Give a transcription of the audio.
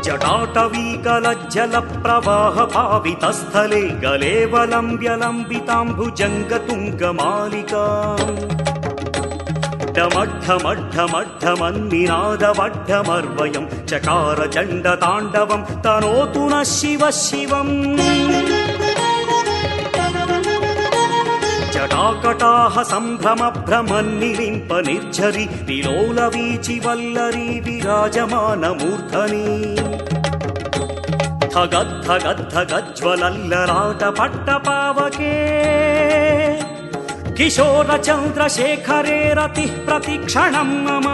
जटाटवीकलज्जलप्रवाहपावितस्थले गलेवलम्ब्यलम्बिताम्बुजङ्गतुङ्गमालिकाम् डमड्ढमड्ढमड्ढमन्निनादवड्ढमर्वयं चकार चण्डताण्डवं तनोतु नः शिवः शिवम् जटाकटाह सम्भ्रमभ्रमन्निलिम्प निर्झरि विलोलवीचि वल्लरी विराजमानमूर्धनि धगद्धगद्धगज्ज्वलल्ललाटपट्टपावके किशोर चन्द्रशेखरे रतिः प्रतिक्षणं मम